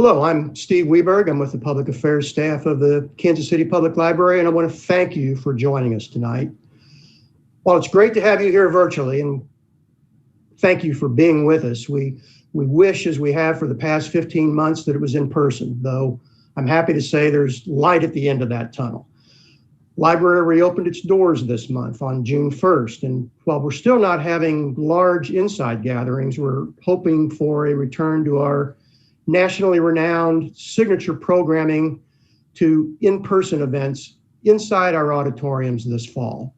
Hello, I'm Steve Weberg. I'm with the Public Affairs staff of the Kansas City Public Library, and I want to thank you for joining us tonight. While it's great to have you here virtually, and thank you for being with us, we wish, as we have for the past 15 months, that it was in person, though I'm happy to say there's light at the end of that tunnel. Library reopened its doors this month on June 1st, and while we're still not having large inside gatherings, we're hoping for a return to our nationally renowned signature programming to in-person events inside our auditoriums this fall.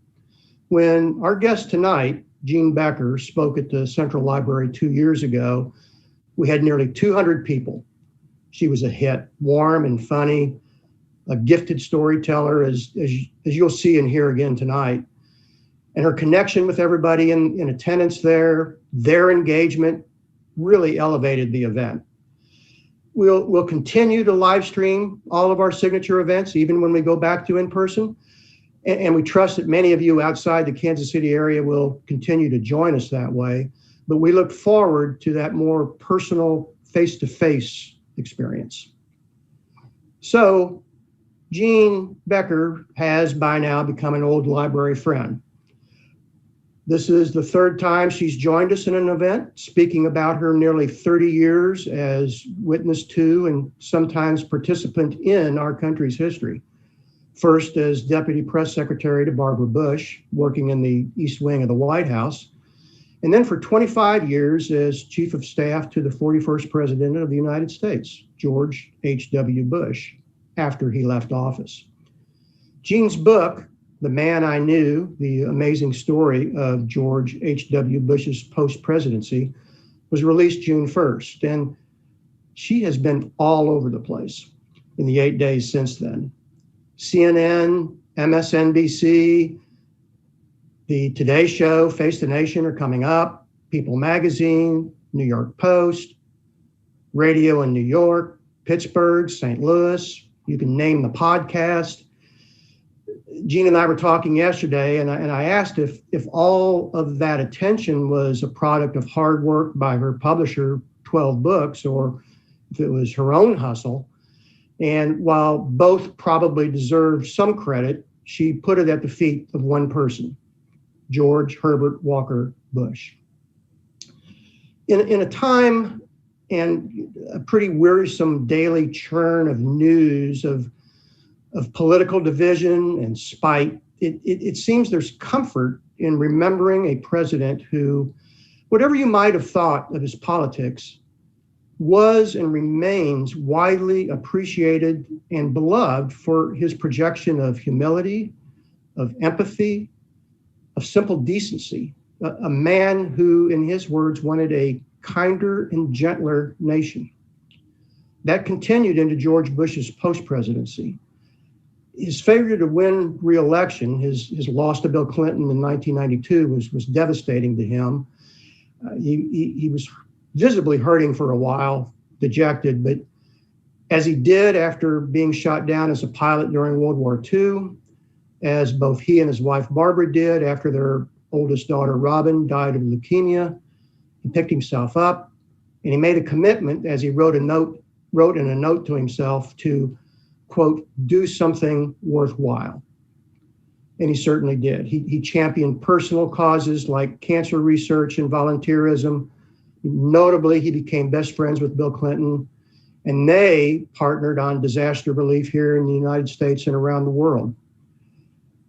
When our guest tonight, Jean Becker, spoke at the Central Library 2 years ago, we had nearly 200 people. She was a hit, warm and funny, a gifted storyteller, as you'll see and hear again tonight. And her connection with everybody in attendance there, their engagement, really elevated the event. We'll continue to live stream all of our signature events, even when we go back to in-person. And we trust that many of you outside the Kansas City area will continue to join us that way. But we look forward to that more personal face-to-face experience. So Jean Becker has by now become an old library friend. This is the third time she's joined us in an event, speaking about her nearly 30 years as witness to and sometimes participant in our country's history. First as Deputy Press Secretary to Barbara Bush, working in the East Wing of the White House, and then for 25 years as Chief of Staff to the 41st President of the United States, George H.W. Bush, after he left office. Jean's book, The Man I Knew, The Amazing Story of George H.W. Bush's Post-Presidency, was released June 1st, and she has been all over the place in the 8 days since then. CNN, MSNBC, the Today Show, Face the Nation are coming up, People Magazine, New York Post, radio in New York, Pittsburgh, St. Louis, you can name the podcast. Jean and I were talking yesterday, and I asked if all of that attention was a product of hard work by her publisher, 12 Books, or if it was her own hustle. And while both probably deserve some credit, she put it at the feet of one person, George Herbert Walker Bush. In a time and a pretty wearisome daily churn of news of political division and spite, it seems there's comfort in remembering a president who, whatever you might have thought of his politics, was and remains widely appreciated and beloved for his projection of humility, of empathy, of simple decency, a man who, in his words, wanted a kinder and gentler nation. That continued into George Bush's post-presidency. His failure to win re-election, his loss to Bill Clinton in 1992 was devastating to him. He was visibly hurting for a while, dejected, but as he did after being shot down as a pilot during World War II, as both he and his wife Barbara did after their oldest daughter Robin died of leukemia, he picked himself up and he made a commitment, as he wrote in a note to himself, to, quote, do something worthwhile. And he certainly did. He championed personal causes like cancer research and volunteerism. Notably, he became best friends with Bill Clinton, and they partnered on disaster relief here in the United States and around the world.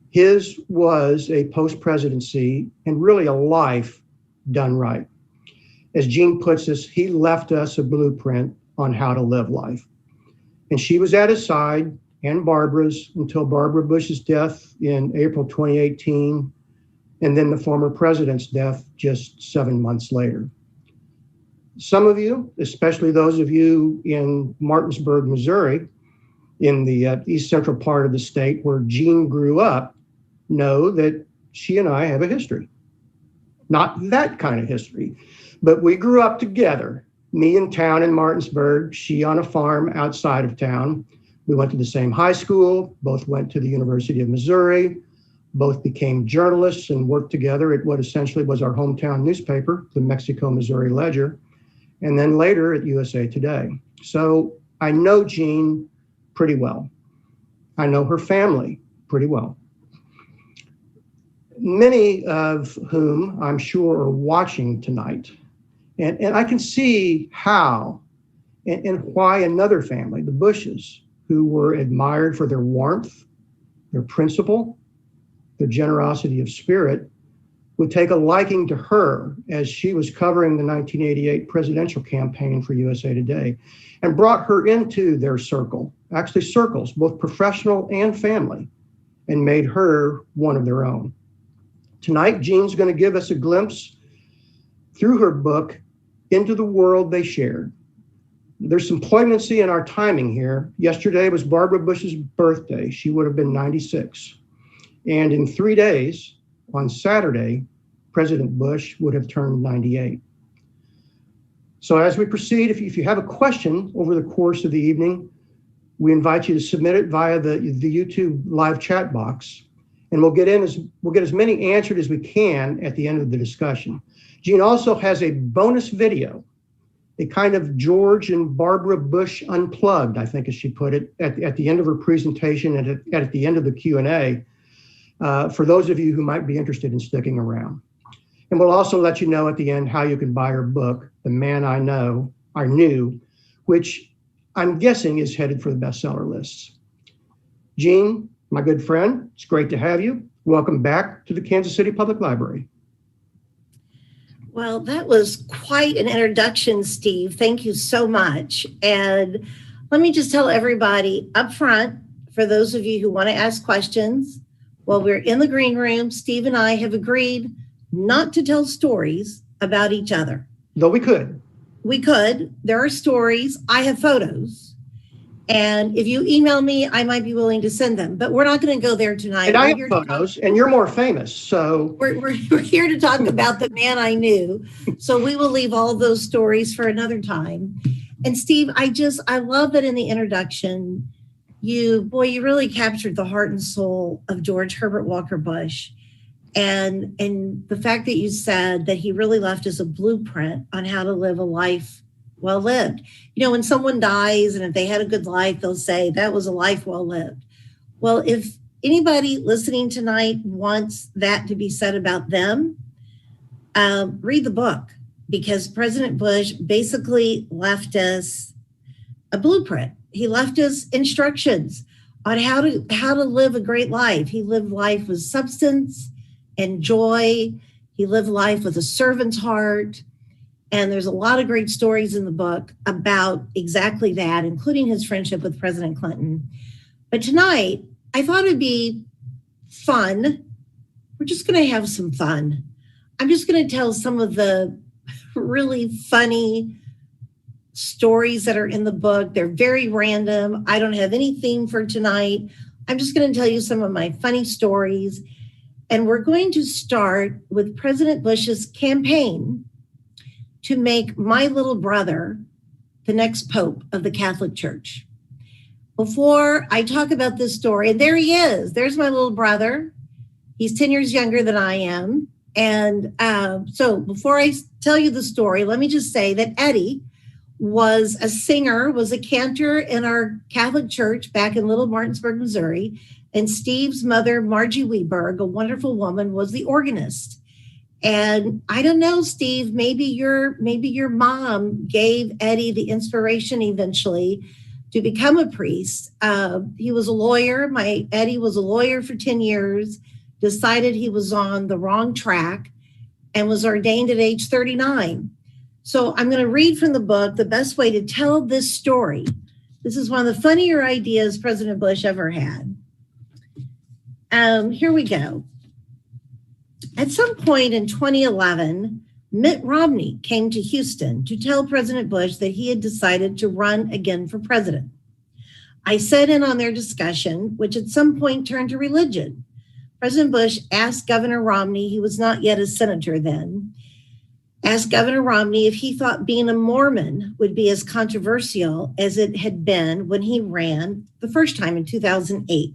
His was a post-presidency and really a life done right. As Jean puts us, he left us a blueprint on how to live life. And she was at his side, and Barbara's, until Barbara Bush's death in April 2018, and then the former president's death just 7 months later. Some of you, especially those of you in Martinsburg, Missouri, in the east central part of the state where Jean grew up, know that she and I have a history. Not that kind of history, but we grew up together. Me in town in Martinsburg, she on a farm outside of town. We went to the same high school, both went to the University of Missouri, both became journalists and worked together at what essentially was our hometown newspaper, the Mexico, Missouri Ledger, and then later at USA Today. So I know Jean pretty well. I know her family pretty well. Many of whom I'm sure are watching tonight. And I can see how and why another family, the Bushes, who were admired for their warmth, their principle, their generosity of spirit, would take a liking to her as she was covering the 1988 presidential campaign for USA Today, and brought her into their circle, actually circles, both professional and family, and made her one of their own. Tonight, Jean's going to give us a glimpse through her book into the world they shared. There's some poignancy in our timing here. Yesterday was Barbara Bush's birthday. She would have been 96. And in 3 days, on Saturday, President Bush would have turned 98. So as we proceed, if you have a question over the course of the evening, we invite you to submit it via the YouTube live chat box. And we'll get as many answered as we can at the end of the discussion. Jean also has a bonus video, a kind of George and Barbara Bush unplugged, I think as she put it, at the end of her presentation and at the end of the Q&A, for those of you who might be interested in sticking around. And we'll also let you know at the end how you can buy her book, The Man I Knew, which I'm guessing is headed for the bestseller lists. Jean, my good friend, it's great to have you. Welcome back to the Kansas City Public Library. Well, that was quite an introduction, Steve. Thank you so much. And let me just tell everybody up front, for those of you who want to ask questions, while we're in the green room, Steve and I have agreed not to tell stories about each other. Though we could. We could. There are stories. I have photos. And if you email me, I might be willing to send them, but we're not going to go there tonight. And I have photos, and you're more famous, so. We're here to talk about The Man I Knew. So we will leave all those stories for another time. And Steve, I love that in the introduction, you really captured the heart and soul of George Herbert Walker Bush. And the fact that you said that he really left us a blueprint on how to live a life well lived. You know, when someone dies and if they had a good life, they'll say that was a life well lived. Well, if anybody listening tonight wants that to be said about them, read the book, because President Bush basically left us a blueprint. He left us instructions on how to live a great life. He lived life with substance and joy. He lived life with a servant's heart. And there's a lot of great stories in the book about exactly that, including his friendship with President Clinton. But tonight, I thought it'd be fun. We're just going to have some fun. I'm just going to tell some of the really funny stories that are in the book. They're very random. I don't have any theme for tonight. I'm just going to tell you some of my funny stories. And we're going to start with President Bush's campaign to make my little brother the next Pope of the Catholic Church. Before I talk about this story, and there he is, there's my little brother. He's 10 years younger than I am. And so before I tell you the story, let me just say that Eddie was a singer, was a cantor in our Catholic church back in Little Martinsburg, Missouri. And Steve's mother, Margie Weberg, a wonderful woman, was the organist. And I don't know, Steve, maybe your mom gave Eddie the inspiration eventually to become a priest. He was a lawyer. Eddie was a lawyer for 10 years, decided he was on the wrong track, and was ordained at age 39. So I'm going to read from the book, The Best Way to Tell This Story. This is one of the funnier ideas President Bush ever had. Here we go. At some point in 2011, Mitt Romney came to Houston to tell President Bush that he had decided to run again for president. I sat in on their discussion, which at some point turned to religion. President Bush asked Governor Romney, he was not yet a senator then, asked Governor Romney if he thought being a Mormon would be as controversial as it had been when he ran the first time in 2008.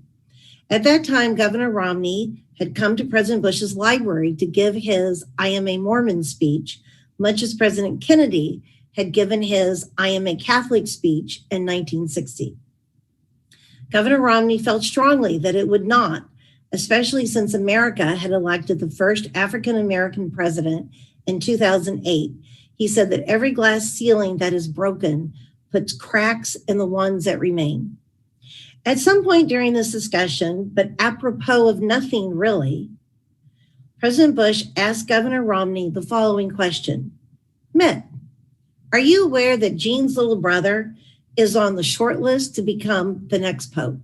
At that time, Governor Romney had come to President Bush's library to give his I Am a Mormon speech, much as President Kennedy had given his I Am a Catholic speech in 1960. Governor Romney felt strongly that it would not, especially since America had elected the first African-American president in 2008. He said that every glass ceiling that is broken puts cracks in the ones that remain. At some point during this discussion, but apropos of nothing really, President Bush asked Governor Romney the following question. Mitt, are you aware that Gene's little brother is on the short list to become the next pope?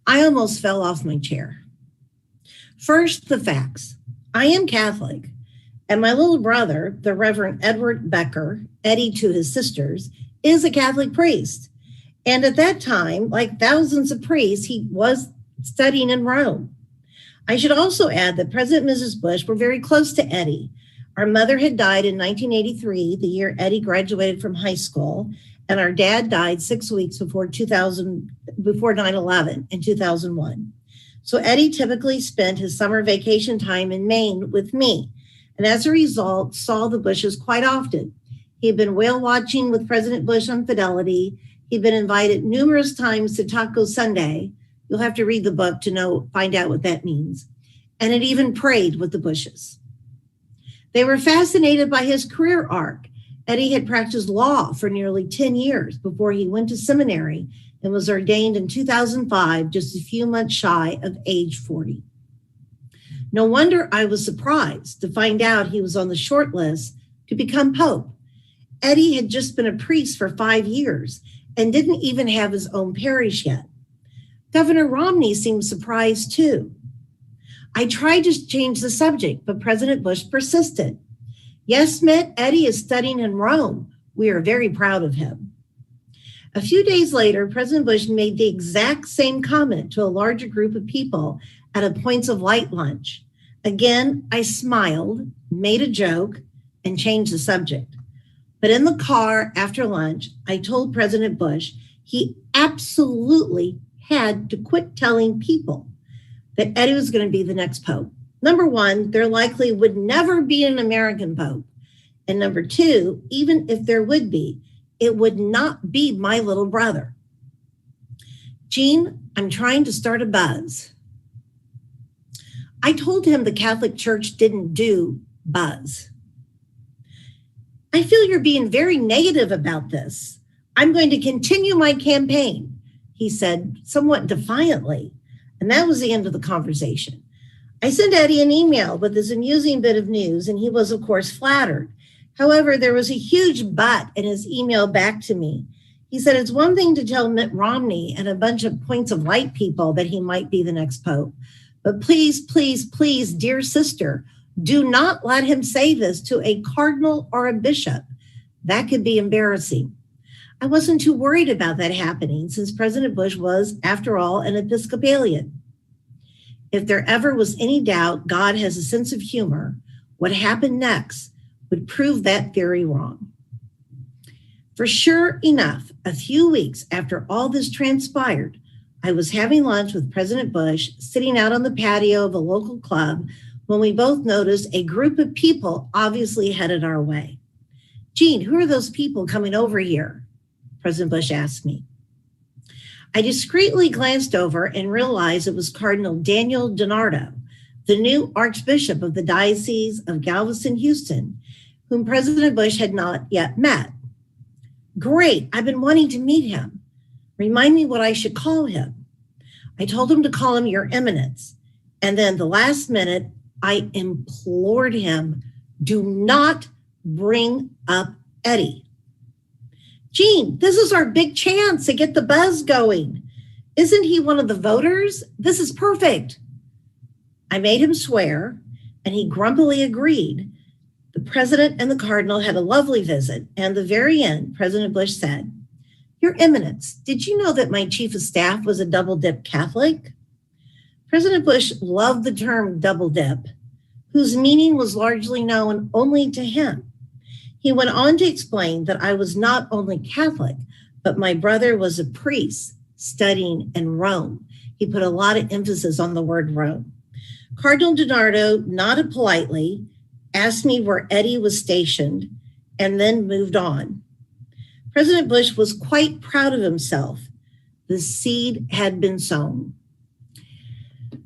I almost fell off my chair. First, the facts. I am Catholic, and my little brother, the Reverend Edward Becker, Eddie to his sisters, is a Catholic priest. And at that time, like thousands of priests, he was studying in Rome. I should also add that President and Mrs. Bush were very close to Eddie. Our mother had died in 1983, the year Eddie graduated from high school, and our dad died 6 weeks before 9/11 in 2001. So Eddie typically spent his summer vacation time in Maine with me, and as a result, saw the Bushes quite often. He had been whale watching with President Bush on Fidelity. He'd been invited numerous times to Taco Sunday. You'll have to read the book to find out what that means. And had even prayed with the Bushes. They were fascinated by his career arc. Eddie had practiced law for nearly 10 years before he went to seminary and was ordained in 2005, just a few months shy of age 40. No wonder I was surprised to find out he was on the short list to become Pope. Eddie had just been a priest for 5 years and didn't even have his own parish yet. Governor Romney seemed surprised too. I tried to change the subject, but President Bush persisted. Yes, Mitt, Eddie is studying in Rome. We are very proud of him. A few days later, President Bush made the exact same comment to a larger group of people at a Points of Light lunch. Again, I smiled, made a joke, and changed the subject. But in the car after lunch, I told President Bush he absolutely had to quit telling people that Eddie was going to be the next pope. Number one, there likely would never be an American pope. And number two, even if there would be, it would not be my little brother. Gene, I'm trying to start a buzz. I told him the Catholic Church didn't do buzz. I feel you're being very negative about this. I'm going to continue my campaign, he said somewhat defiantly. And that was the end of the conversation. I sent Eddie an email with this amusing bit of news, and he was, of course, flattered. However, there was a huge but in his email back to me. He said, it's one thing to tell Mitt Romney and a bunch of Points of Light people that he might be the next pope. But please, please, please, dear sister, do not let him say this to a cardinal or a bishop. That could be embarrassing. I wasn't too worried about that happening since President Bush was, after all, an Episcopalian. If there ever was any doubt God has a sense of humor, what happened next would prove that theory wrong. For sure enough, a few weeks after all this transpired, I was having lunch with President Bush, sitting out on the patio of a local club, when we both noticed a group of people obviously headed our way. Gene, who are those people coming over here? President Bush asked me. I discreetly glanced over and realized it was Cardinal Daniel DiNardo, the new Archbishop of the Diocese of Galveston-Houston, whom President Bush had not yet met. Great, I've been wanting to meet him. Remind me what I should call him. I told him to call him Your Eminence. And then the last minute, I implored him, do not bring up Eddie. Gene, this is our big chance to get the buzz going. Isn't he one of the voters? This is perfect. I made him swear, and he grumpily agreed. The president and the cardinal had a lovely visit, and at the very end, President Bush said, Your Eminence, did you know that my chief of staff was a double-dip Catholic? President Bush loved the term double dip, whose meaning was largely known only to him. He went on to explain that I was not only Catholic, but my brother was a priest studying in Rome. He put a lot of emphasis on the word Rome. Cardinal DiNardo nodded politely, asked me where Eddie was stationed, and then moved on. President Bush was quite proud of himself. The seed had been sown.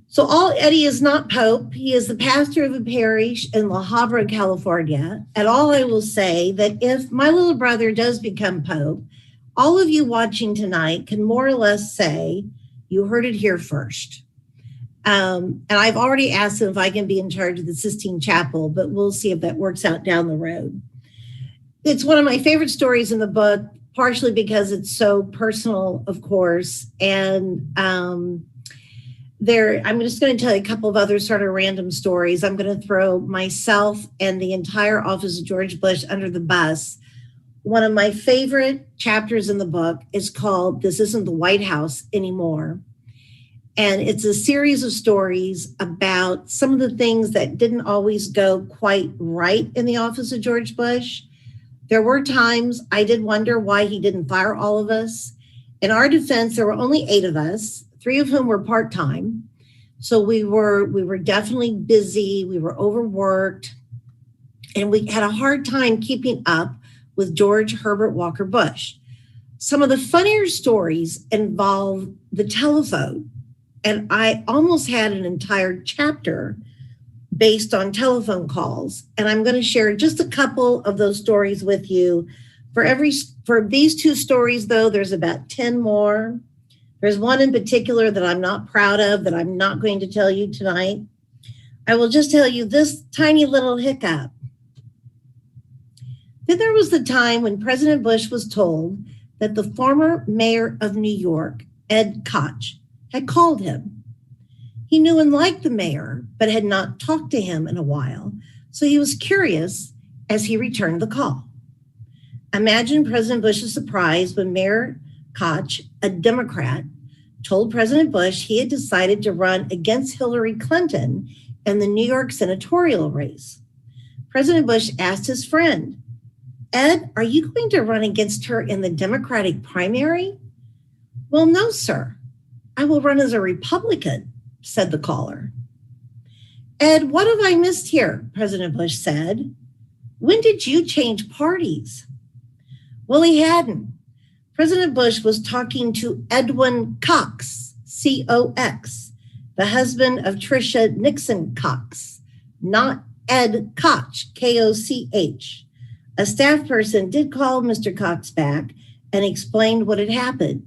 So Eddie is not Pope. He is the pastor of a parish in La Habra, California. And all I will say that if my little brother does become Pope, all of you watching tonight can more or less say, you heard it here first. And I've already asked him if I can be in charge of the Sistine Chapel, but we'll see if that works out down the road. It's one of my favorite stories in the book, partially because it's so personal, of course. And I'm just going to tell you a couple of other sort of random stories. I'm going to throw myself and the entire office of George Bush under the bus. One of my favorite chapters in the book is called This Isn't the White House Anymore. And it's a series of stories about some of the things that didn't always go quite right in the office of George Bush. There were times I did wonder why he didn't fire all of us. In our defense, there were only 8 of us, 3 of whom were part-time. So we were definitely busy, we were overworked, and we had a hard time keeping up with George Herbert Walker Bush. Some of the funnier stories involve the telephone. And I almost had an entire chapter based on telephone calls. And I'm going to share just a couple of those stories with you. For these 2 stories, though, there's about 10 more. There's one in particular that I'm not proud of, that I'm not going to tell you tonight. I will just tell you this tiny little hiccup. Then there was the time when President Bush was told that the former mayor of New York, Ed Koch, had called him. He knew and liked the mayor, but had not talked to him in a while, so he was curious as he returned the call. Imagine President Bush's surprise when Mayor Koch, a Democrat, told President Bush he had decided to run against Hillary Clinton in the New York senatorial race. President Bush asked his friend, Ed, are you going to run against her in the Democratic primary? Well, no, sir. I will run as a Republican, said the caller. Ed, what have I missed here? President Bush said. When did you change parties? Well, he hadn't. President Bush was talking to Edwin Cox, C-O-X, the husband of Tricia Nixon Cox, not Ed Koch, K-O-C-H. A staff person did call Mr. Cox back and explained what had happened.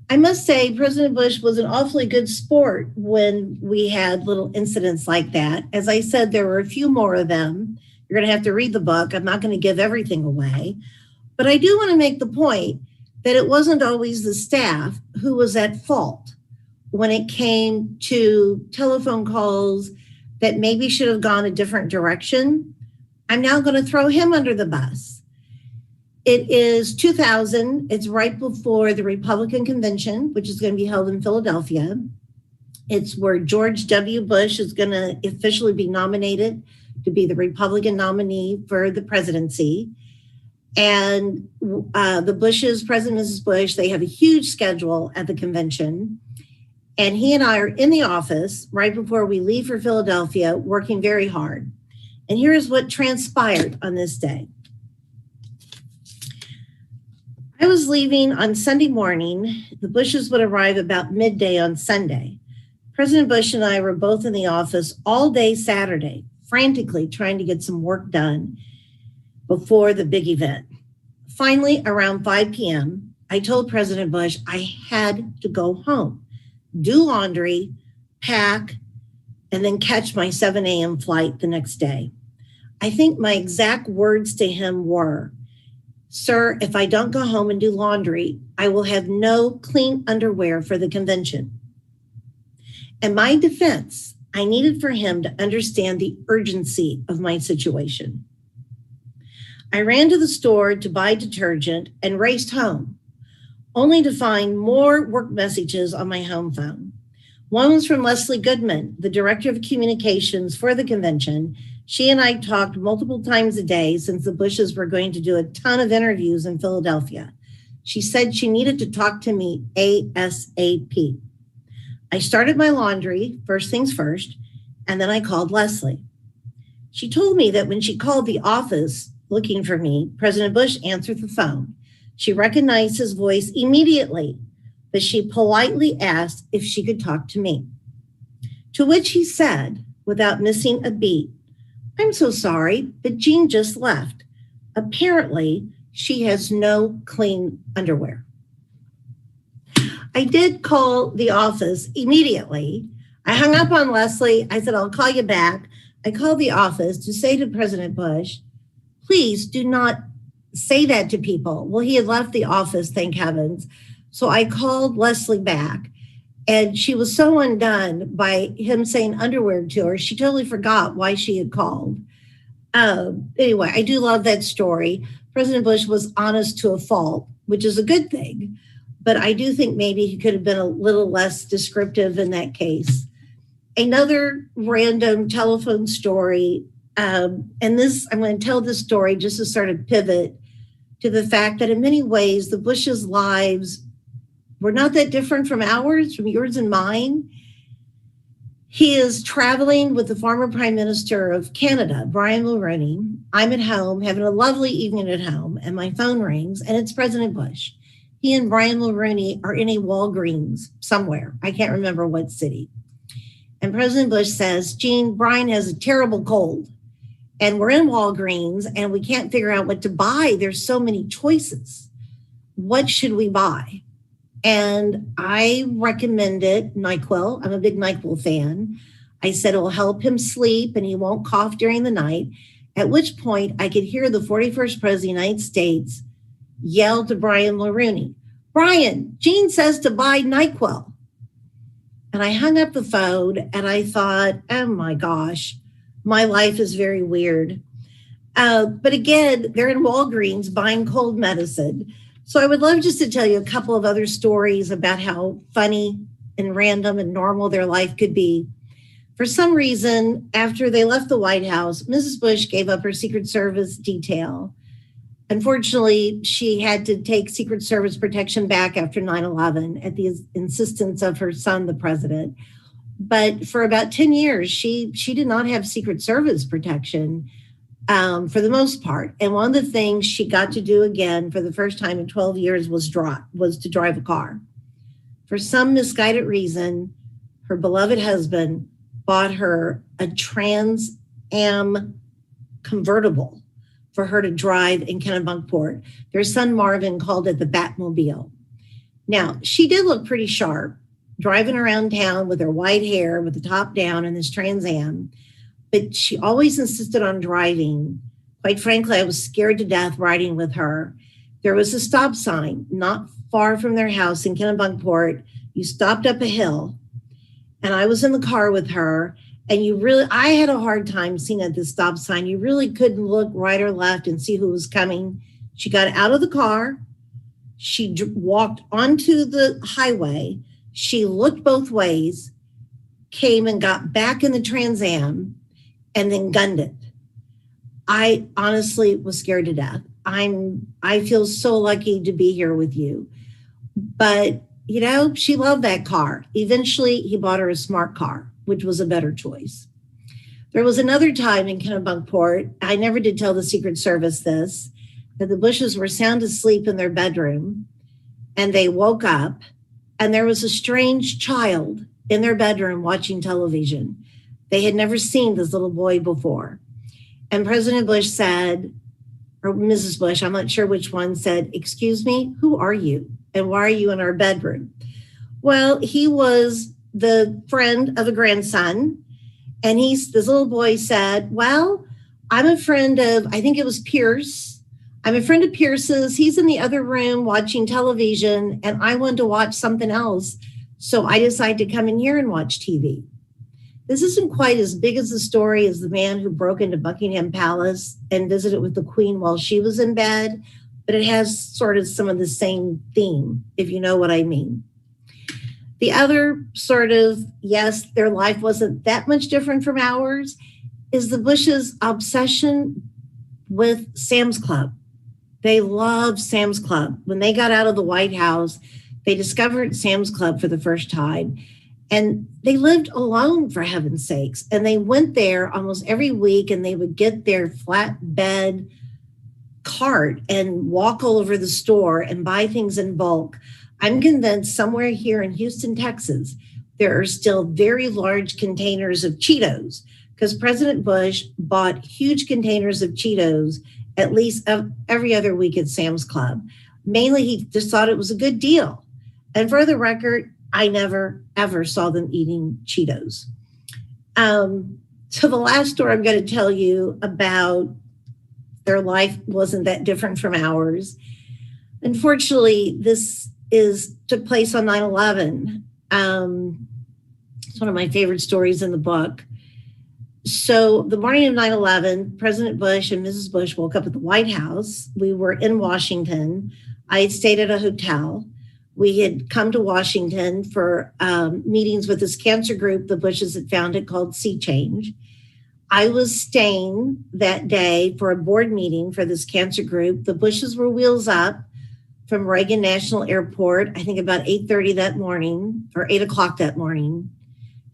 I must say, President Bush was an awfully good sport when we had little incidents like that. As I said, there were a few more of them. You're going to have to read the book. I'm not going to give everything away. But I do want to make the point that it wasn't always the staff who was at fault when it came to telephone calls that maybe should have gone a different direction. I'm now going to throw him under the bus. It is 2000. It's right before the Republican convention, which is going to be held in Philadelphia. It's where George W. Bush is going to officially be nominated to be the Republican nominee for the presidency. And the Bushes, President and Mrs. Bush, they have a huge schedule at the convention. And he and I are in the office right before we leave for Philadelphia, working very hard. And here's what transpired on this day. I was leaving on Sunday morning. The Bushes would arrive about midday on Sunday. President Bush and I were both in the office all day Saturday, frantically trying to get some work done before the big event. Finally, around 5 p.m., I told President Bush I had to go home, do laundry, pack, and then catch my 7 a.m. flight the next day. I think my exact words to him were, Sir, if I don't go home and do laundry, I will have no clean underwear for the convention. In my defense, I needed for him to understand the urgency of my situation. I ran to the store to buy detergent and raced home, only to find more work messages on my home phone. One was from Leslie Goodman, the director of communications for the convention. She and I talked multiple times a day since the Bushes were going to do a ton of interviews in Philadelphia. She said she needed to talk to me ASAP. I started my laundry, first things first, and then I called Leslie. She told me that when she called the office, looking for me, President Bush answered the phone. She recognized his voice immediately, but she politely asked if she could talk to me. To which he said, without missing a beat, "I'm so sorry, but Jean just left. Apparently, she has no clean underwear." I did call the office immediately. I hung up on Leslie. I said, "I'll call you back." I called the office to say to President Bush, "Please do not say that to people." Well, he had left the office, thank heavens. So I called Leslie back, and she was so undone by him saying underwear to her. She totally forgot why she had called. Anyway, I do love that story. President Bush was honest to a fault, which is a good thing. But I do think maybe he could have been a little less descriptive in that case. Another random telephone story, and this, I'm going to tell this story just to sort of pivot to the fact that in many ways, the Bush's lives were not that different from ours, from yours and mine. He is traveling with the former Prime Minister of Canada, Brian Mulroney. I'm at home, having a lovely evening at home, and my phone rings, and it's President Bush. He and Brian Mulroney are in a Walgreens somewhere. I can't remember what city. And President Bush says, "Jean, Brian has a terrible cold. And we're in Walgreens and we can't figure out what to buy. There's so many choices. What should we buy?" And I recommended NyQuil. I'm a big NyQuil fan. I said it'll help him sleep and he won't cough during the night. At which point I could hear the 41st President of the United States yell to Brian Mulroney, "Brian, Jean says to buy NyQuil." And I hung up the phone and I thought, oh my gosh, my life is very weird. But again, they're in Walgreens buying cold medicine. So I would love just to tell you a couple of other stories about how funny and random and normal their life could be. For some reason, after they left the White House, Mrs. Bush gave up her Secret Service detail. Unfortunately, she had to take Secret Service protection back after 9/11 at the insistence of her son, the president. But for about 10 years, she did not have Secret Service protection for the most part. And one of the things she got to do again for the first time in 12 years was to drive a car. For some misguided reason, her beloved husband bought her a Trans Am convertible for her to drive in Kennebunkport. Their son Marvin called it the Batmobile. Now, she did look pretty sharp, driving around town with her white hair, with the top down in this Trans Am, but she always insisted on driving. Quite frankly, I was scared to death riding with her. There was a stop sign not far from their house in Kennebunkport. You stopped up a hill, and I was in the car with her. And I had a hard time seeing at the stop sign. You really couldn't look right or left and see who was coming. She got out of the car. She walked onto the highway. She looked both ways, came and got back in the Trans Am, and then gunned it. I honestly was scared to death. I feel so lucky to be here with you. But, she loved that car. Eventually, he bought her a smart car, which was a better choice. There was another time in Kennebunkport, I never did tell the Secret Service this, that the Bushes were sound asleep in their bedroom, and they woke up, and there was a strange child in their bedroom watching television. They had never seen this little boy before. And President Bush said, or Mrs. Bush, I'm not sure which one, said, "Excuse me, who are you? And why are you in our bedroom?" Well, he was the friend of a grandson. And this little boy said, "Well, I'm a friend of," I think it was Pierce. "I'm a friend of Pierce's. He's in the other room watching television, and I wanted to watch something else. So I decided to come in here and watch TV." This isn't quite as big as the story as the man who broke into Buckingham Palace and visited with the Queen while she was in bed, but it has sort of some of the same theme, if you know what I mean. The other sort of, yes, their life wasn't that much different from ours, is the Bushes' obsession with Sam's Club. They love Sam's Club. When they got out of the White House, they discovered Sam's Club for the first time. And they lived alone, for heaven's sakes. And they went there almost every week, and they would get their flatbed cart and walk all over the store and buy things in bulk, I'm convinced somewhere here in Houston, Texas, there are still very large containers of Cheetos, because President Bush bought huge containers of Cheetos at least every other week at Sam's Club. Mainly, he just thought it was a good deal. And for the record, I never, ever saw them eating Cheetos. So the last story I'm going to tell you about, their life wasn't that different from ours. Unfortunately, this took place on 9/11. It's one of my favorite stories in the book. So the morning of 9/11, President Bush and Mrs. Bush woke up at the White House. We were in Washington. I had stayed at a hotel. We had come to Washington for meetings with this cancer group the Bushes had founded called Sea Change. I was staying that day for a board meeting for this cancer group. The Bushes were wheels up from Reagan National Airport, I think about 8:30 that morning, or 8 o'clock that morning,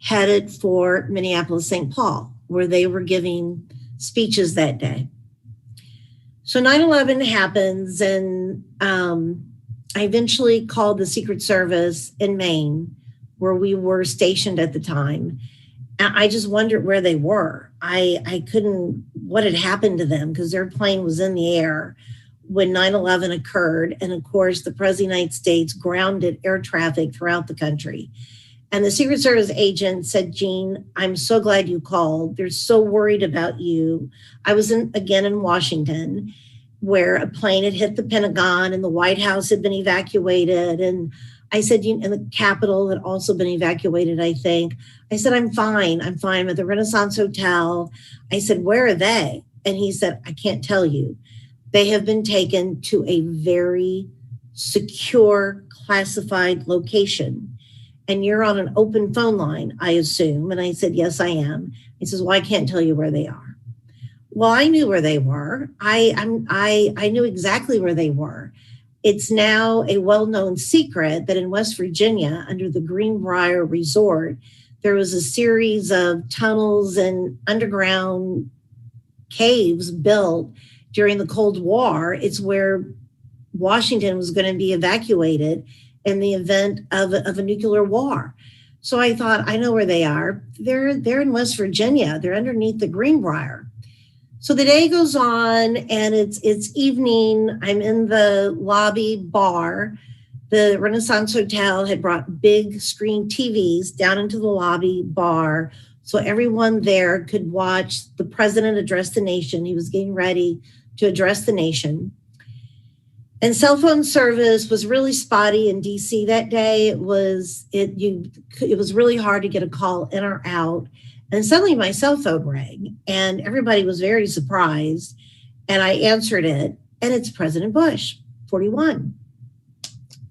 headed for Minneapolis, St. Paul, where they were giving speeches that day. So 9/11 happens, and I eventually called the Secret Service in Maine, where we were stationed at the time. I just wondered where they were. I couldn't, what had happened to them, because their plane was in the air when 9/11 occurred. And of course, the President of the United States grounded air traffic throughout the country. And the Secret Service agent said, Jean, I'm so glad you called. They're so worried about you. I was again in Washington, where a plane had hit the Pentagon and the White House had been evacuated. And I said, and the Capitol had also been evacuated, I think. I said, I'm fine. I'm at the Renaissance Hotel. I said, where are they? And he said, I can't tell you. They have been taken to a very secure, classified location. And you're on an open phone line, I assume. And I said, yes, I am. He says, well, I can't tell you where they are. Well, I knew where they were. I knew exactly where they were. It's now a well-known secret that in West Virginia, under the Greenbrier Resort, there was a series of tunnels and underground caves built during the Cold War. It's where Washington was going to be evacuated in the event of a nuclear war. So I thought, I know where they are. They're in West Virginia. They're underneath the Greenbrier. So the day goes on, and it's evening. I'm in the lobby bar. The Renaissance Hotel had brought big screen TVs down into the lobby bar, so everyone there could watch the president address the nation. He was getting ready to address the nation. And cell phone service was really spotty in DC that day. It was really hard to get a call in or out. And suddenly my cell phone rang, and everybody was very surprised. And I answered it, and it's President Bush, 41.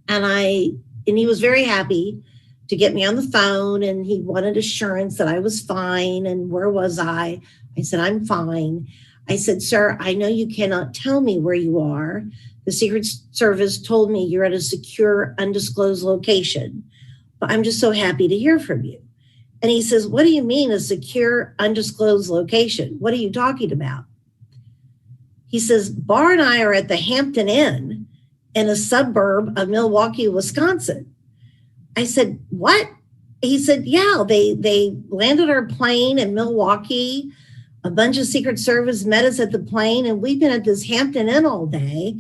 And he was very happy to get me on the phone, and he wanted assurance that I was fine. And where was I? I said, I'm fine. I said, sir, I know you cannot tell me where you are. The Secret Service told me you're at a secure, undisclosed location, but I'm just so happy to hear from you. And he says, what do you mean a secure, undisclosed location? What are you talking about? He says, Barr and I are at the Hampton Inn in a suburb of Milwaukee, Wisconsin. I said, what? He said, yeah, they landed our plane in Milwaukee. A bunch of Secret Service met us at the plane, and we've been at this Hampton Inn all day.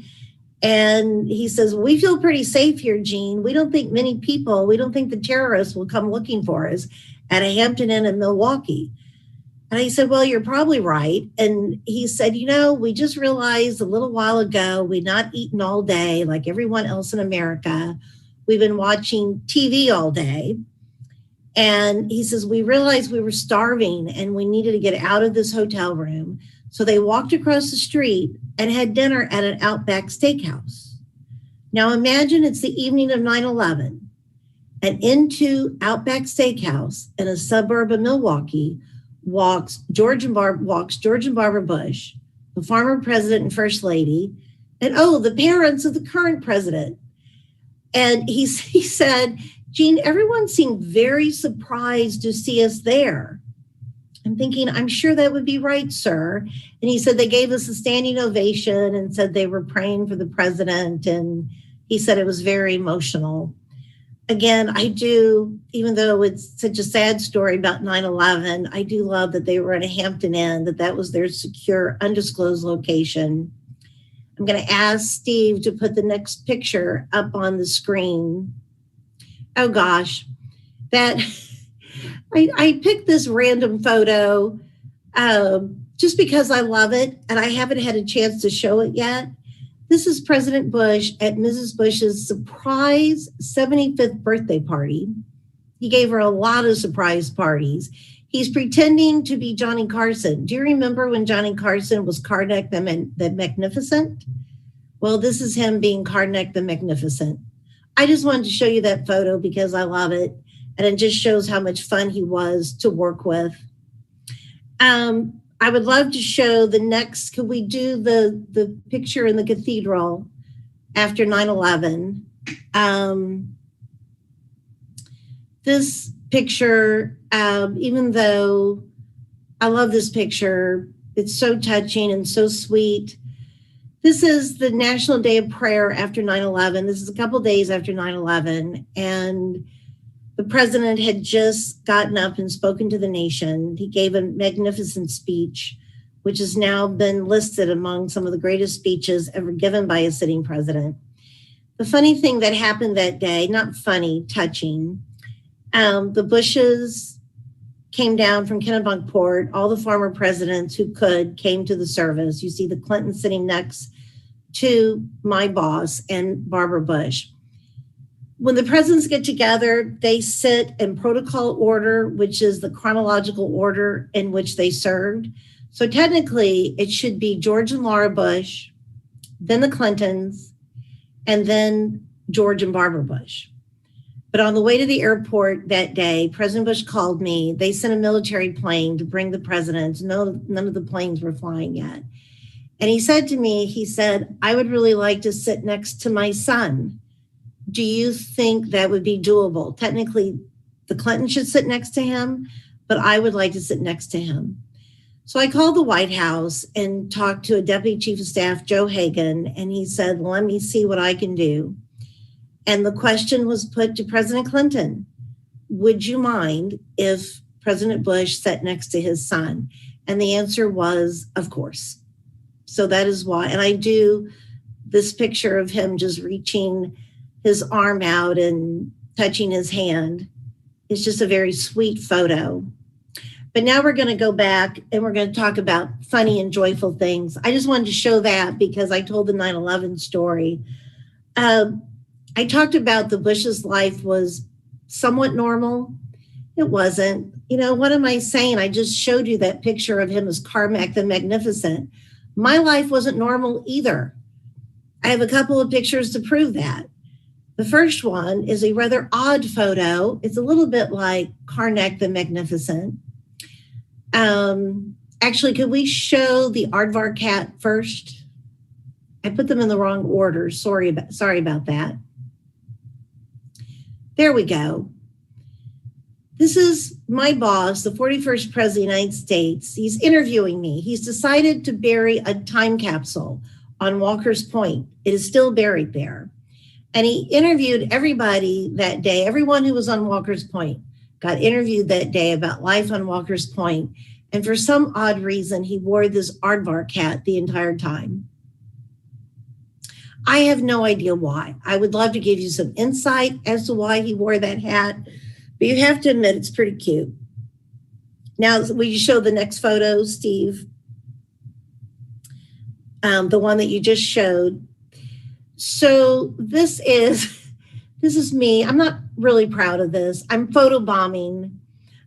And he says, we feel pretty safe here, Jean. We don't think the terrorists will come looking for us at a Hampton Inn in Milwaukee. And I said, well, you're probably right. And he said, we just realized a little while ago, we'd not eaten all day like everyone else in America. We've been watching TV all day. And he says, we realized we were starving and we needed to get out of this hotel room. So they walked across the street and had dinner at an Outback Steakhouse. Now imagine it's the evening of 9/11. And into Outback Steakhouse in a suburb of Milwaukee walks George and Barbara Bush, the former president and first lady, and the parents of the current president. And he said, Jean, everyone seemed very surprised to see us there. I'm thinking, I'm sure that would be right, sir. And he said they gave us a standing ovation and said they were praying for the president. And he said it was very emotional. Again, I do, even though it's such a sad story about 9/11, I do love that they were at a Hampton Inn, that was their secure, undisclosed location. I'm going to ask Steve to put the next picture up on the screen. Oh gosh, that I picked this random photo just because I love it, and I haven't had a chance to show it yet. This is President Bush at Mrs. Bush's surprise 75th birthday party. He gave her a lot of surprise parties. He's pretending to be Johnny Carson. Do you remember when Johnny Carson was Karnak the Magnificent? Well, this is him being Karnak the Magnificent. I just wanted to show you that photo because I love it. And it just shows how much fun he was to work with. I would love to show the next, could we do the picture in the cathedral after 9/11? This picture, even though I love this picture, it's so touching and so sweet. This is the National Day of Prayer after 9/11. This is a couple days after 9/11. And the president had just gotten up and spoken to the nation. He gave a magnificent speech, which has now been listed among some of the greatest speeches ever given by a sitting president. The funny thing that happened that day, not funny, touching, the Bushes came down from Kennebunkport. All the former presidents who could came to the service. You see the Clintons sitting next to my boss and Barbara Bush. When the presidents get together, they sit in protocol order, which is the chronological order in which they served. So technically, it should be George and Laura Bush, then the Clintons, and then George and Barbara Bush. But on the way to the airport that day, President Bush called me. They sent a military plane to bring the president. None of the planes were flying yet. And he said to me, he said, I would really like to sit next to my son. Do you think that would be doable? Technically, the Clintons should sit next to him, but I would like to sit next to him. So I called the White House and talked to a Deputy Chief of Staff, Joe Hagan, and he said, let me see what I can do. And the question was put to President Clinton, would you mind if President Bush sat next to his son? And the answer was, of course. So that is why, and I do this picture of him just reaching his arm out and touching his hand. It's just a very sweet photo. But now we're going to go back and we're going to talk about funny and joyful things. I just wanted to show that because I told the 9/11 story. I talked about the Bush's life was somewhat normal. It wasn't. You know, what am I saying? I just showed you that picture of him as Carmack the Magnificent. My life wasn't normal either. I have a couple of pictures to prove that. The first one is a rather odd photo. It's a little bit like Karnak the Magnificent. Actually, could we show the aardvark cat first? I put them in the wrong order. Sorry about that. There we go. This is my boss, the 41st President of the United States. He's interviewing me. He's decided to bury a time capsule on Walker's Point. It is still buried there. And he interviewed everybody that day. Everyone who was on Walker's Point got interviewed that day about life on Walker's Point. And for some odd reason, he wore this aardvark hat the entire time. I have no idea why. I would love to give you some insight as to why he wore that hat, but you have to admit it's pretty cute. Now, will you show the next photo, Steve? The one that you just showed. So this is me. I'm not really proud of this. I'm photobombing.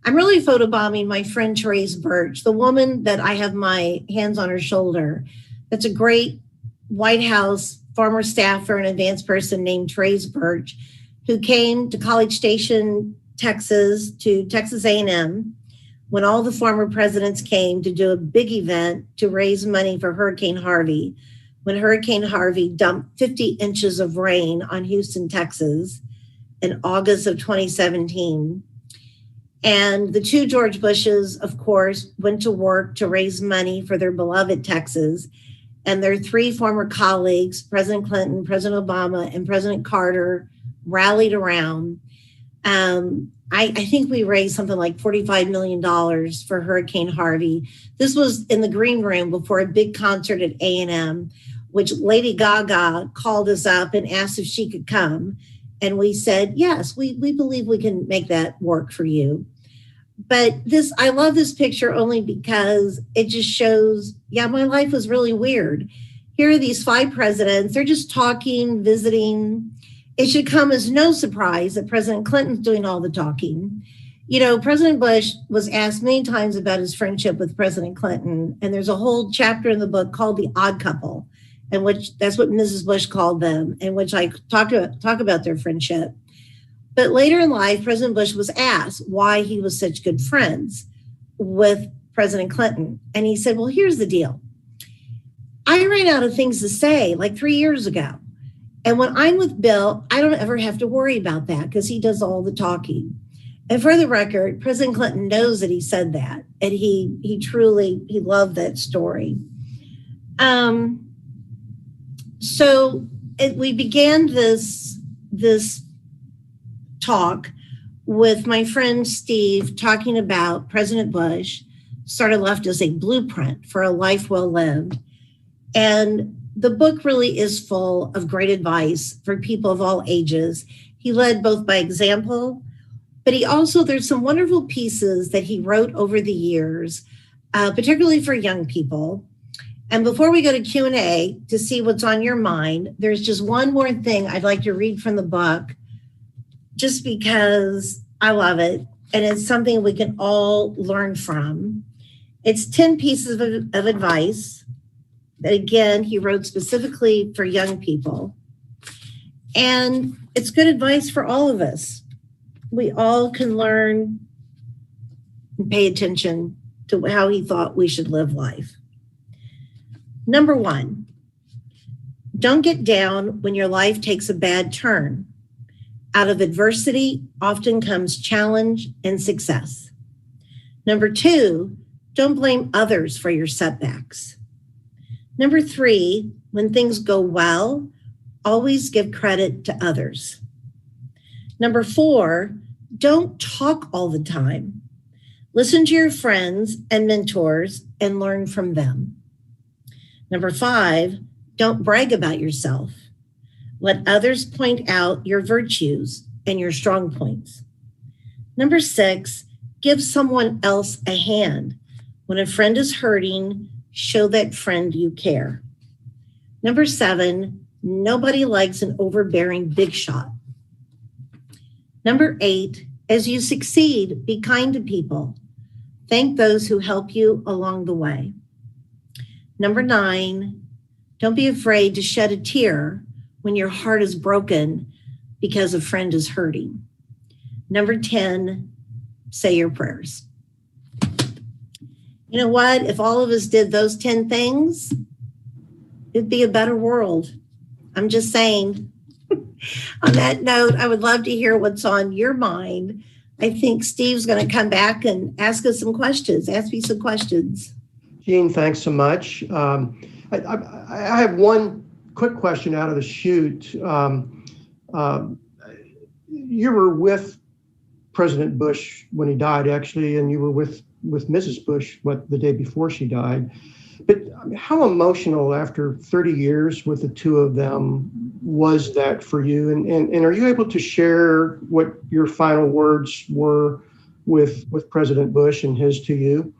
I'm really photobombing my friend Therese Birch, the woman that I have my hands on her shoulder. That's a great White House former staffer and advanced person named Therese Birch, who came to College Station, Texas, to Texas A&M when all the former presidents came to do a big event to raise money for Hurricane Harvey, when Hurricane Harvey dumped 50 inches of rain on Houston, Texas in August of 2017. And the two George Bushes, of course, went to work to raise money for their beloved Texas. And their three former colleagues, President Clinton, President Obama, and President Carter, rallied around. I think we raised something like $45 million for Hurricane Harvey. This was in the green room before a big concert at A&M, which Lady Gaga called us up and asked if she could come. And we said, yes, we believe we can make that work for you. But I love this picture only because it just shows, yeah, my life was really weird. Here are these 5 presidents. They're just talking, visiting. It should come as no surprise that President Clinton's doing all the talking. You know, President Bush was asked many times about his friendship with President Clinton. And there's a whole chapter in the book called The Odd Couple, in which that's what Mrs. Bush called them, in which I talk about their friendship. But later in life, President Bush was asked why he was such good friends with President Clinton. And he said, well, here's the deal. I ran out of things to say like 3 years ago. And when I'm with Bill, I don't ever have to worry about that because he does all the talking. And for the record, President Clinton knows that he said that. And he truly loved that story. So we began this talk with my friend Steve talking about President Bush sort of left us a blueprint for a life well lived. And the book really is full of great advice for people of all ages. He led both by example, but there's some wonderful pieces that he wrote over the years, particularly for young people. And before we go to Q&A to see what's on your mind, there's just one more thing I'd like to read from the book, just because I love it. And it's something we can all learn from. It's 10 pieces of advice that, again, he wrote specifically for young people. And it's good advice for all of us. We all can learn and pay attention to how he thought we should live life. Number 1, don't get down when your life takes a bad turn. Out of adversity often comes challenge and success. Number 2, don't blame others for your setbacks. Number 3, when things go well, always give credit to others. Number 4, don't talk all the time. Listen to your friends and mentors and learn from them. Number 5, don't brag about yourself. Let others point out your virtues and your strong points. Number 6, give someone else a hand. When a friend is hurting, show that friend you care. Number 7, nobody likes an overbearing big shot. Number 8, as you succeed, be kind to people. Thank those who help you along the way. Number 9, don't be afraid to shed a tear when your heart is broken because a friend is hurting. Number 10, say your prayers. You know what? If all of us did those 10 things, it'd be a better world. I'm just saying. On that note, I would love to hear what's on your mind. I think Steve's going to come back and ask us some questions. Ask me some questions. Jean, thanks so much. I have one quick question out of the chute. You were with President Bush when he died, actually, and you were with Mrs. Bush, the day before she died. But how emotional after 30 years with the two of them was that for you? And are you able to share what your final words were with President Bush and his to you?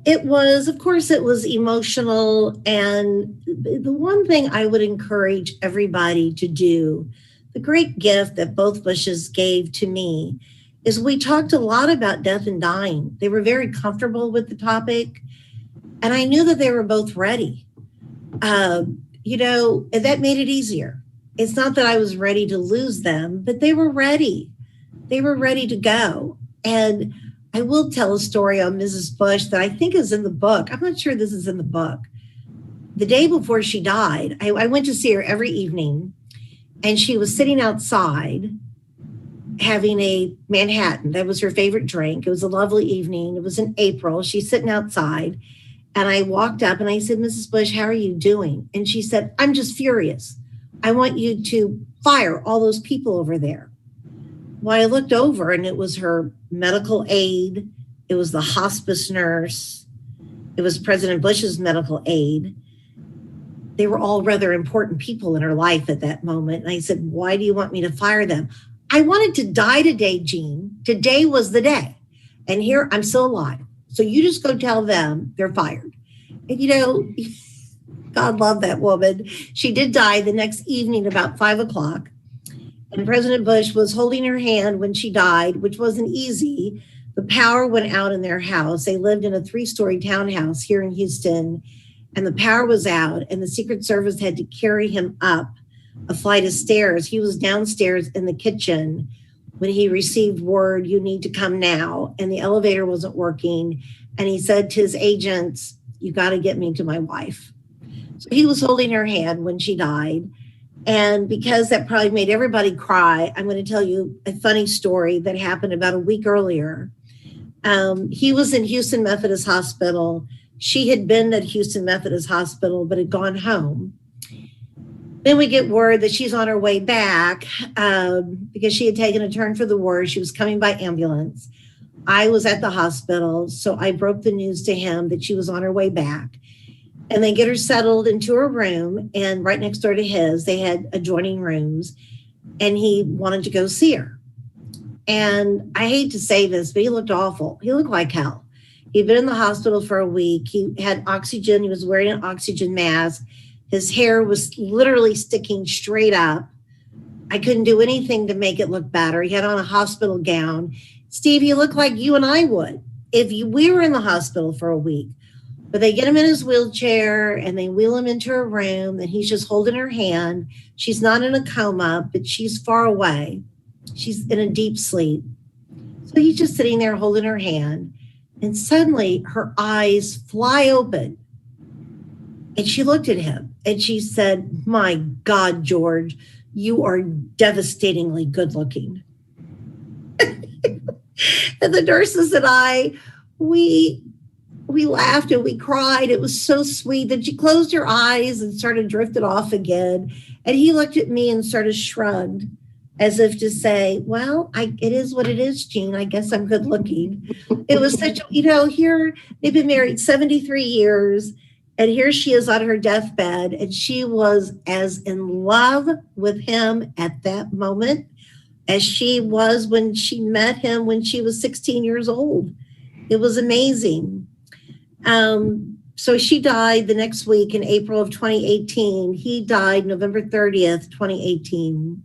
It was emotional. And the one thing I would encourage everybody to do, the great gift that both Bushes gave to me, is we talked a lot about death and dying. They were very comfortable with the topic. And I knew that they were both ready. And that made it easier. It's not that I was ready to lose them, but they were ready. They were ready to go. And I will tell a story on Mrs. Bush that I think is in the book. I'm not sure this is in the book. The day before she died, I went to see her every evening, and she was sitting outside, having a Manhattan. That was her favorite drink. It was a lovely evening. It was in April. She's sitting outside. And I walked up and I said, Mrs. Bush, how are you doing? And she said, I'm just furious. I want you to fire all those people over there. Well, I looked over and it was her medical aide. It was the hospice nurse. It was President Bush's medical aide. They were all rather important people in her life at that moment. And I said, why do you want me to fire them? I wanted to die today, Jean. Today was the day. And here I'm still alive. So you just go tell them they're fired. And, you know, God love that woman. She did die the next evening about 5 o'clock. And President Bush was holding her hand when she died, which wasn't easy. The power went out in their house. They lived in a 3-story townhouse here in Houston. And the power was out. And the Secret Service had to carry him up a flight of stairs. He was downstairs in the kitchen when he received word, you need to come now. And the elevator wasn't working. And he said to his agents, you got to get me to my wife. So he was holding her hand when she died. And because that probably made everybody cry, I'm going to tell you a funny story that happened about a week earlier. He was in Houston Methodist Hospital. She had been at Houston Methodist Hospital, but had gone home. Then we get word that she's on her way back because she had taken a turn for the worse. She was coming by ambulance. I was at the hospital, so I broke the news to him that she was on her way back. And they get her settled into her room, and right next door to his, they had adjoining rooms, and he wanted to go see her. And I hate to say this, but he looked awful. He looked like hell. He'd been in the hospital for a week. He had oxygen. He was wearing an oxygen mask. His hair was literally sticking straight up. I couldn't do anything to make it look better. He had on a hospital gown. Steve, he looked like you and I would if we were in the hospital for a week. But they get him in his wheelchair and they wheel him into her room and he's just holding her hand. She's not in a coma, but she's far away. She's in a deep sleep. So he's just sitting there holding her hand. And suddenly her eyes fly open. And she looked at him and she said, my God, George, you are devastatingly good looking. And the nurses and I, we laughed and we cried. It was so sweet. Then she closed her eyes and started drifting off again. And he looked at me and sort of shrugged as if to say, well, it is what it is, Jean. I guess I'm good looking. It was such, here they've been married 73 years. And here she is on her deathbed, and she was as in love with him at that moment as she was when she met him when she was 16 years old. It was amazing. So she died the next week in April of 2018. He died November 30th, 2018.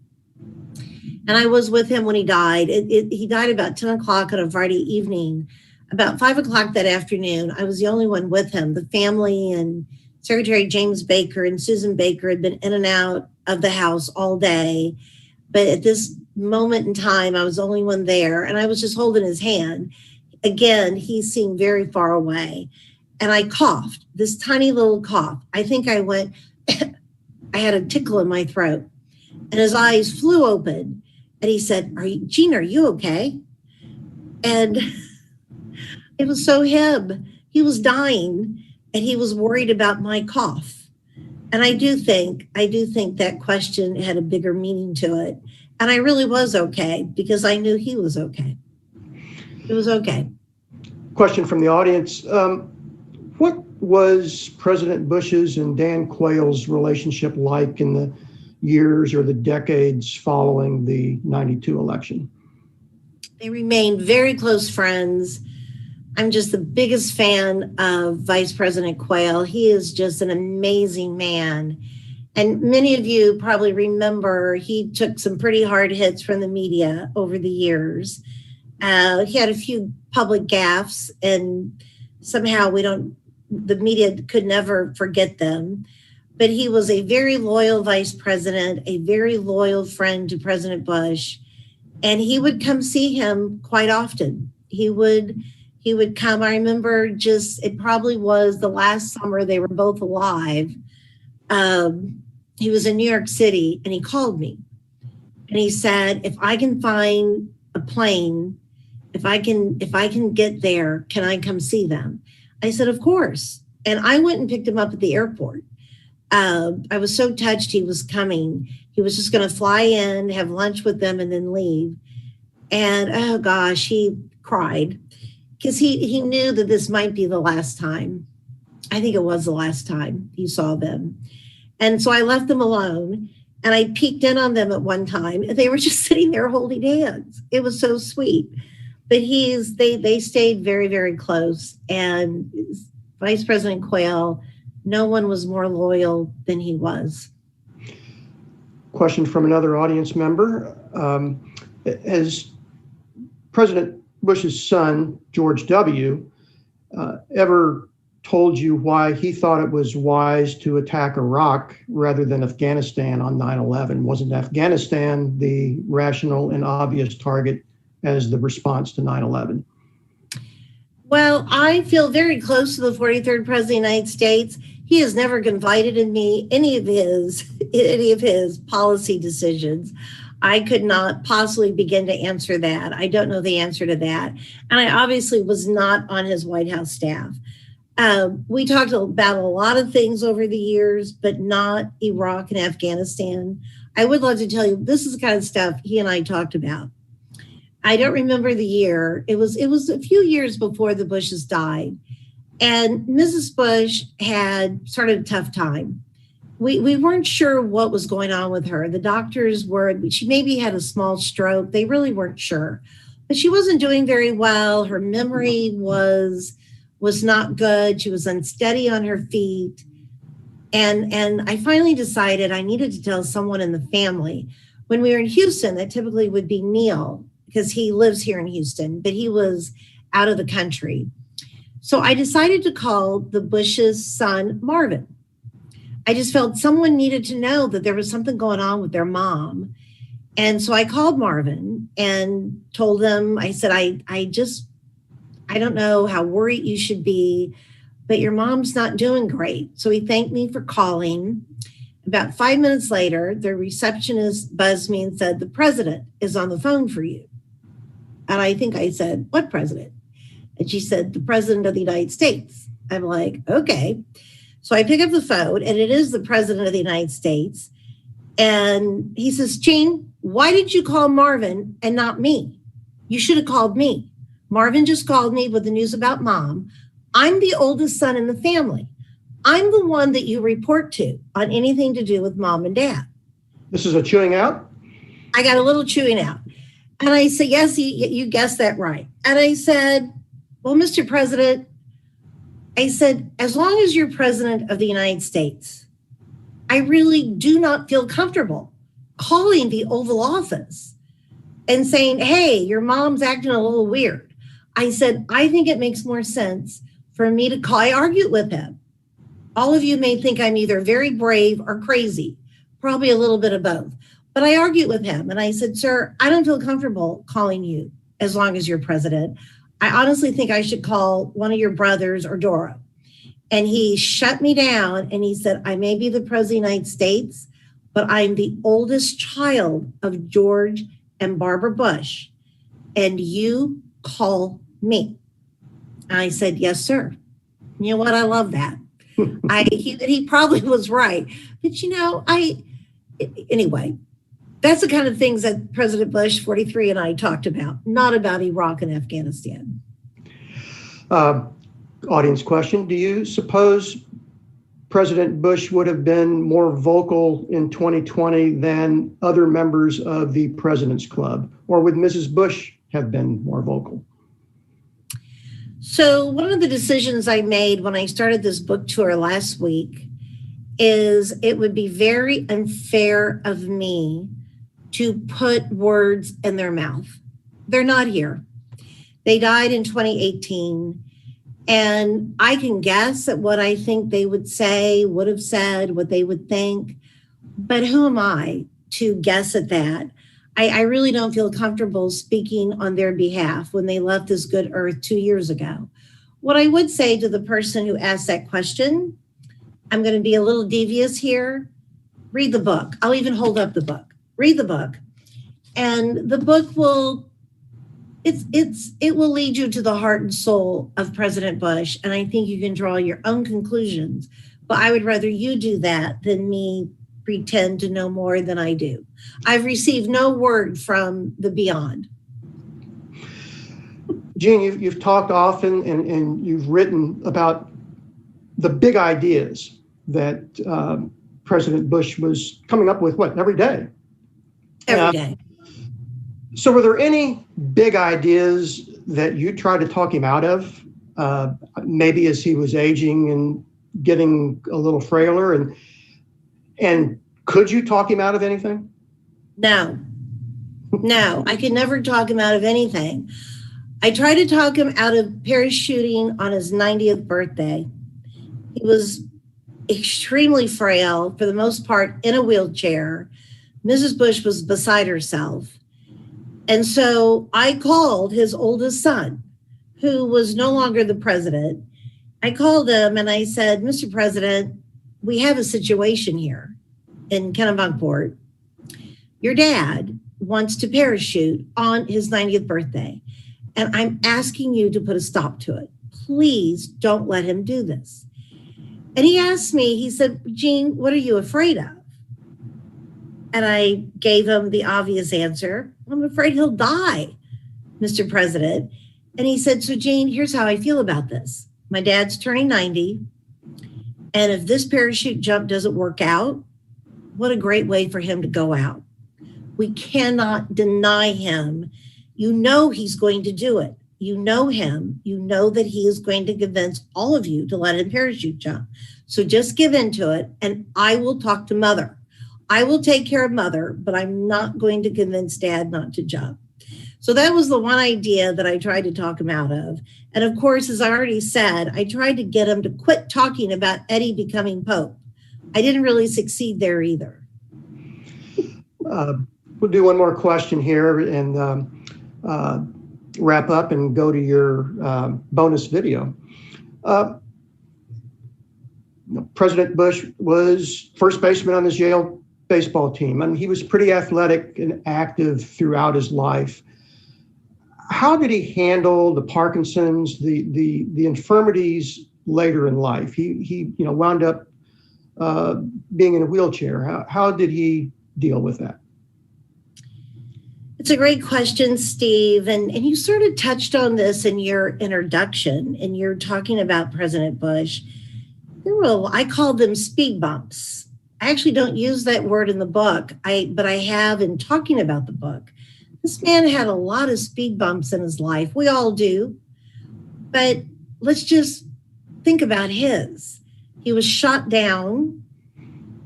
And I was with him when he died. He died about 10 o'clock on a Friday evening. About 5 o'clock that afternoon, I was the only one with him. The family and Secretary James Baker and Susan Baker had been in and out of the house all day. But at this moment in time, I was the only one there. And I was just holding his hand. Again, he seemed very far away. And I coughed, this tiny little cough. I think I went, I had a tickle in my throat. And his eyes flew open. And he said, Jean, are you okay? And it was so him. He was dying and he was worried about my cough. And I do think that question had a bigger meaning to it. And I really was okay because I knew he was okay. It was okay. Question from the audience. What was President Bush's and Dan Quayle's relationship like in the years or the decades following the 92 election? They remained very close friends. I'm just the biggest fan of Vice President Quayle. He is just an amazing man. And many of you probably remember he took some pretty hard hits from the media over the years. He had a few public gaffes and somehow the media could never forget them. But he was a very loyal vice president, a very loyal friend to President Bush. And he would come see him quite often. He would come. I remember it probably was the last summer they were both alive. He was in New York City and he called me And he said, if I can find a plane, if I can get there, can I come see them? I said, of course. And I went and picked him up at the airport. I was so touched he was coming. He was just going to fly in, have lunch with them, and then leave. And oh gosh, he cried because he knew that this might be the last time. I think it was the last time he saw them. And so I left them alone, and I peeked in on them at one time, and they were just sitting there holding hands. It was so sweet. But they stayed very, very close. And Vice President Quayle, no one was more loyal than he was. Question from another audience member. Has President Bush's son, George W., ever told you why he thought it was wise to attack Iraq rather than Afghanistan on 9/11? Wasn't Afghanistan the rational and obvious target as the response to 9/11? Well, I feel very close to the 43rd President of the United States. He has never confided in me any of his policy decisions. I could not possibly begin to answer that. I don't know the answer to that. And I obviously was not on his White House staff. We talked about a lot of things over the years, but not Iraq and Afghanistan. I would love to tell you, this is the kind of stuff he and I talked about. I don't remember the year. It was a few years before the Bushes died. And Mrs. Bush had started a tough time. We weren't sure what was going on with her. The doctors were, she maybe had a small stroke. They really weren't sure. But she wasn't doing very well. Her memory was not good. She was unsteady on her feet. And I finally decided I needed to tell someone in the family. When we were in Houston, that typically would be Neil, because he lives here in Houston, but he was out of the country. So I decided to call the Bush's son, Marvin. I just felt someone needed to know that there was something going on with their mom. And so I called Marvin and told him, I said, I don't know how worried you should be, but your mom's not doing great. So he thanked me for calling. About 5 minutes later, the receptionist buzzed me and said, the president is on the phone for you. And I think I said, what president? And she said, the president of the United States. I'm like, okay. So I pick up the phone, and it is the president of the United States. And he says, Jean, why did you call Marvin and not me? You should have called me. Marvin just called me with the news about mom. I'm the oldest son in the family. I'm the one that you report to on anything to do with mom and dad. This is a chewing out? I got a little chewing out. And I said, yes, you guessed that right. And I said, well, Mr. President, I said, as long as you're president of the United States, I really do not feel comfortable calling the Oval Office and saying, hey, your mom's acting a little weird. I said, I think it makes more sense for me to call. I argued with him. All of you may think I'm either very brave or crazy, probably a little bit of both. But I argued with him and I said, sir, I don't feel comfortable calling you as long as you're president. I honestly think I should call one of your brothers or Dora. And he shut me down and he said, I may be the president of the United States, but I'm the oldest child of George and Barbara Bush. And you call me. And I said, yes, sir. You know what? I love that. He probably was right. But, anyway, that's the kind of things that President Bush, 43, and I talked about, not about Iraq and Afghanistan. Audience question. Do you suppose President Bush would have been more vocal in 2020 than other members of the President's Club? Or would Mrs. Bush have been more vocal? So one of the decisions I made when I started this book tour last week is it would be very unfair of me to put words in their mouth. They're not here. They died in 2018. And I can guess at what I think they would say, would have said, what they would think. But who am I to guess at that? I really don't feel comfortable speaking on their behalf when they left this good earth 2 years ago. What I would say to the person who asked that question, I'm going to be a little devious here. Read the book. I'll even hold up the book. Read the book. And the book will it will lead you to the heart and soul of President Bush. And I think you can draw your own conclusions. But I would rather you do that than me pretend to know more than I do. I've received no word from the beyond. Jean, you've talked often and you've written about the big ideas that President Bush was coming up with, every day? Every day. So were there any big ideas that you tried to talk him out of, maybe as he was aging and getting a little frailer? And could you talk him out of anything? No, I could never talk him out of anything. I tried to talk him out of parachuting on his 90th birthday. He was extremely frail, for the most part, in a wheelchair. Mrs. Bush was beside herself. And so I called his oldest son, who was no longer the president. I called him and I said, Mr. President, we have a situation here in Kennebunkport. Your dad wants to parachute on his 90th birthday. And I'm asking you to put a stop to it. Please don't let him do this. And he asked me, he said, Jean, what are you afraid of? And I gave him the obvious answer. I'm afraid he'll die, Mr. President. And he said, so Jean, here's how I feel about this. My dad's turning 90. And if this parachute jump doesn't work out, what a great way for him to go out. We cannot deny him. You know he's going to do it. You know him. You know that he is going to convince all of you to let him parachute jump. So just give in to it, and I will talk to Mother. I will take care of Mother, but I'm not going to convince Dad not to jump. So that was the one idea that I tried to talk him out of. And of course, as I already said, I tried to get him to quit talking about Eddie becoming Pope. I didn't really succeed there either. We'll do one more question here and wrap up and go to your bonus video. President Bush was first baseman on his Yale baseball team, and he was pretty athletic and active throughout his life. How did he handle the Parkinsons, the infirmities later in life? He wound up being in a wheelchair. How did he deal with that? It's a great question, Steve. And you sort of touched on this in your introduction, and you're talking about President Bush. I called them speed bumps. I actually don't use that word in the book, but I have in talking about the book. This man had a lot of speed bumps in his life. We all do. But let's just think about his. He was shot down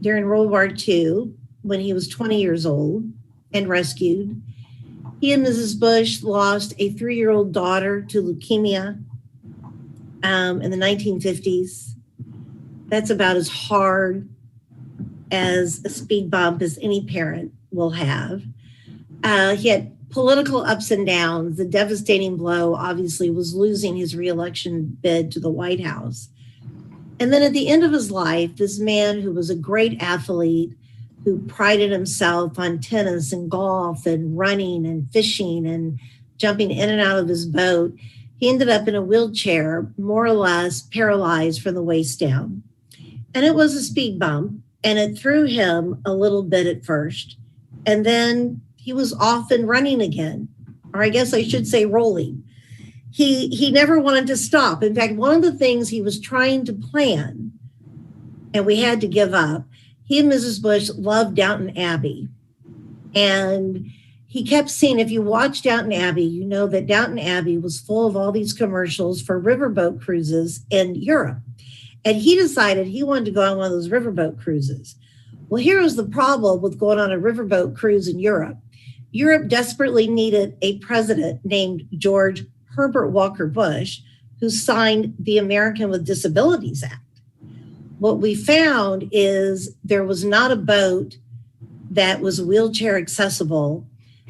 during World War II when he was 20 years old and rescued. He and Mrs. Bush lost a 3-year-old daughter to leukemia in the 1950s. That's about as hard as a speed bump as any parent will have. He had political ups and downs. The devastating blow, obviously, was losing his reelection bid to the White House. And then at the end of his life, this man who was a great athlete, who prided himself on tennis and golf and running and fishing and jumping in and out of his boat, he ended up in a wheelchair, more or less paralyzed from the waist down. And it was a speed bump, and it threw him a little bit at first. And then he was off and running again, or I guess I should say rolling. He never wanted to stop. In fact, one of the things he was trying to plan, and we had to give up, he and Mrs. Bush loved Downton Abbey. And he kept seeing, if you watch Downton Abbey, you know that Downton Abbey was full of all these commercials for riverboat cruises in Europe. And he decided he wanted to go on one of those riverboat cruises. Well, here was the problem with going on a riverboat cruise in Europe. Europe desperately needed a president named George Herbert Walker Bush, who signed the American with Disabilities Act. What we found is there was not a boat that was wheelchair accessible.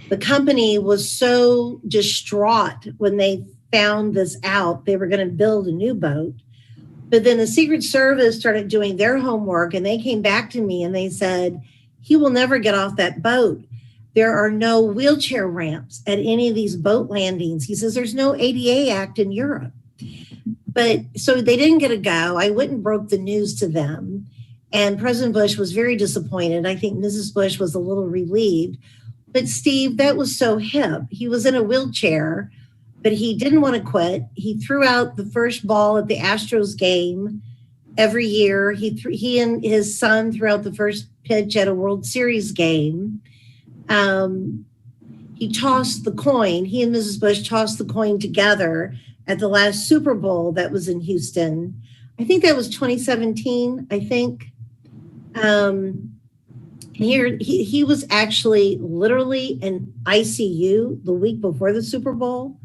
The company was so distraught when they found this out, they were going to build a new boat. But then the Secret Service started doing their homework, and they came back to me and they said, he will never get off that boat. there are no wheelchair ramps at any of these boat landings. He says there's no ADA Act in Europe. But so they didn't get a go. I went and broke the news to them. And President Bush was very disappointed. I think Mrs. Bush was a little relieved. But Steve, that was so hip. He was in a wheelchair, but he didn't want to quit. He threw out the first ball at the Astros game every year. He and his son threw out the first pitch at a World Series game. He tossed the coin. He and Mrs. Bush tossed the coin together at the last Super Bowl that was in Houston. I think that was 2017, I think. He was actually literally in ICU the week before the Super Bowl.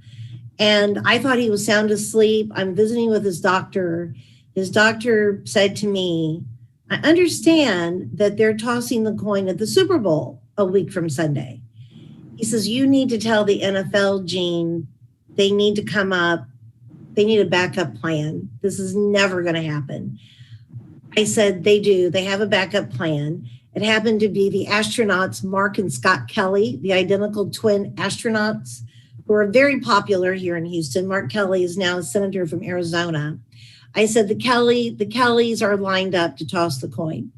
And I thought he was sound asleep. I'm visiting with his doctor. His doctor said to me, I understand that they're tossing the coin at the Super Bowl a week from Sunday. He says, you need to tell the NFL, Gene, they need to come up. They need a backup plan. This is never going to happen. I said, they do. They have a backup plan. It happened to be the astronauts, Mark and Scott Kelly, the identical twin astronauts who are very popular here in Houston. Mark Kelly is now a senator from Arizona. I said, the Kellys are lined up to toss the coin.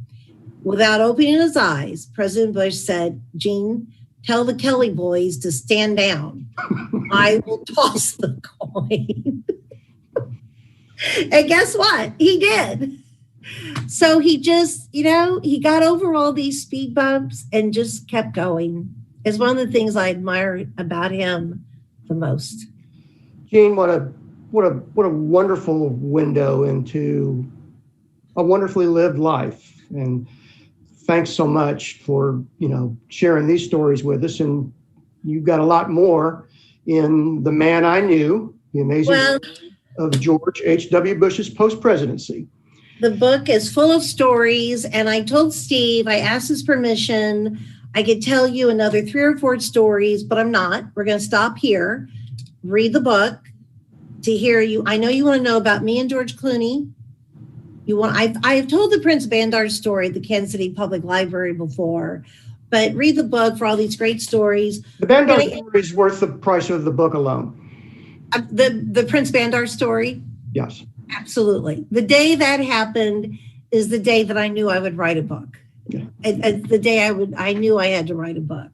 Without opening his eyes, President Bush said, Gene, tell the Kelly boys to stand down. I will toss the coin. And guess what? He did. So he just, he got over all these speed bumps and just kept going. It's one of the things I admire about him the most. Gene, what a wonderful window into a wonderfully lived life. And thanks so much for, sharing these stories with us. And you've got a lot more in The Man I Knew, The Amazing of George H.W. Bush's Post-Presidency. The book is full of stories. And I told Steve, I asked his permission. I could tell you another 3 or 4 stories, but I'm not. We're going to stop here, read the book to hear you. I know you want to know about me and George Clooney. I have told the Prince Bandar story at the Kansas City Public Library before, but read the book for all these great stories. The Bandar story is worth the price of the book alone. The Prince Bandar story? Yes. Absolutely. The day that happened is the day that I knew I would write a book. Yeah. The day I knew I had to write a book.